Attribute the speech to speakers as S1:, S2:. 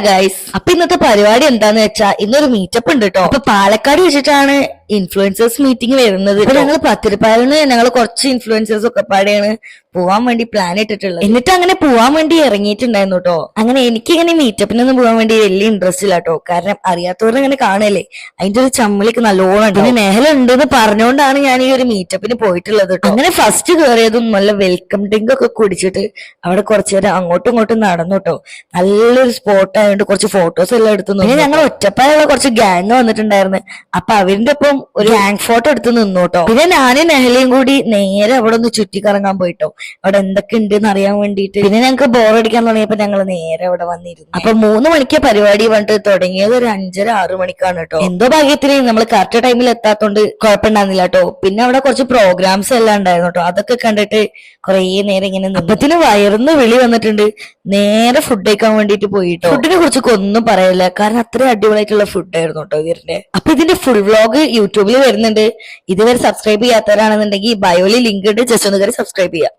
S1: Guys, അപ്പൊ ഇന്നത്തെ പരിപാടി എന്താന്ന് വെച്ചാ ഇന്നൊരു മീറ്റപ്പ് ഉണ്ട് കേട്ടോ. അപ്പൊ പാലക്കാട് വെച്ചിട്ടാണ് ഇൻഫ്ലുവൻസേഴ്സ് മീറ്റിംഗ് വരുന്നത്. അപ്പൊ ഞങ്ങൾ പത്തിരിപ്പാലിന് ഞങ്ങൾ കുറച്ച് ഇൻഫ്ലുവൻസേഴ്സ് ഒക്കെ പാടെയാണ് പോവാൻ വേണ്ടി പ്ലാൻ ഇട്ടിട്ടുള്ളത്. എന്നിട്ട് അങ്ങനെ പോവാൻ വേണ്ടി ഇറങ്ങിയിട്ടുണ്ടായിരുന്നു കേട്ടോ. അങ്ങനെ എനിക്കിങ്ങനെ മീറ്റപ്പിനൊന്നും പോകാൻ വേണ്ടി വലിയ ഇൻട്രസ്റ്റ് ഇല്ല കേട്ടോ. കാരണം അറിയാത്തവരെ ഇങ്ങനെ കാണല്ലേ, അതിന്റെ ഒരു ചമ്മലിക്ക് നല്ലോണം ഉണ്ട്. പിന്നെ നെഹല ഉണ്ടെന്ന് പറഞ്ഞുകൊണ്ടാണ് ഞാൻ ഈ ഒരു മീറ്റപ്പിന് പോയിട്ടുള്ളത് കേട്ടോ. അങ്ങനെ ഫസ്റ്റ് കയറിയതും നല്ല വെൽക്കം ഡ്രിങ്ക് ഒക്കെ കുടിച്ചിട്ട് അവിടെ കുറച്ചു നേരം അങ്ങോട്ടും ഇങ്ങോട്ടും നടന്നു കേട്ടോ. നല്ലൊരു സ്പോട്ട് ആയതുകൊണ്ട് കുറച്ച് ഫോട്ടോസ് എല്ലാം എടുത്തു. പിന്നെ ഞങ്ങൾ ഒറ്റപ്പായുള്ള കുറച്ച് ഗ്യാങ് വന്നിട്ടുണ്ടായിരുന്നു. അപ്പൊ അവരിന്റെ ഒപ്പം ഒരു ഗ്യാങ് ഫോട്ടോ എടുത്ത് നിന്നു കേട്ടോ. പിന്നെ ഞാനും നെഹലയും കൂടി നേരെ അവിടെ ഒന്ന് ചുറ്റിക്കറങ്ങാൻ പോയിട്ടോ, അവിടെ എന്തൊക്കെ ഉണ്ട് എന്ന് അറിയാൻ വേണ്ടിയിട്ട്. പിന്നെ ഞങ്ങൾക്ക് ബോറടിക്കാൻ തുടങ്ങിയപ്പോ ഞങ്ങൾ നേരെ അവിടെ വന്നിരുന്നു. അപ്പൊ 3 മണിക്ക് പരിപാടി പറഞ്ഞിട്ട് തുടങ്ങിയത് ഒരു 5:30-6 മണിക്കാണ് കേട്ടോ. എന്തോ ഭാഗ്യത്തിന് നമ്മൾ കറക്റ്റ് ടൈമിൽ എത്താത്തോണ്ട് കുഴപ്പമുണ്ടായിരുന്നില്ല കേട്ടോ. പിന്നെ അവിടെ കുറച്ച് പ്രോഗ്രാംസ് എല്ലാം ഉണ്ടായിരുന്നു കേട്ടോ. അതൊക്കെ കണ്ടിട്ട് കുറെ നേരം ഇങ്ങനെ അപ്പത്തിന് വയറിന്ന് വിളി വന്നിട്ടുണ്ട്. നേരെ ഫുഡ് കഴിക്കാൻ വേണ്ടിട്ട് പോയിട്ടോ. ഫുഡിനെ കുറിച്ചൊക്കെ ഒന്നും പറയില്ല, കാരണം അത്രയും അടിപൊളിയായിട്ടുള്ള ഫുഡ് ആയിരുന്നു കേട്ടോ ഇവരുടെ. അപ്പൊ ഇതിന്റെ ഫുൾ വ്ലോഗ് യൂട്യൂബിൽ വരുന്നുണ്ട്. ഇതുവരെ സബ്സ്ക്രൈബ് ചെയ്യാത്തവരാണെന്നുണ്ടെങ്കിൽ ബയോയിൽ ലിങ്ക് ഉണ്ട്, ജസ്റ്റ് ഒന്ന് കയറി സബ്സ്ക്രൈബ് ചെയ്യാം.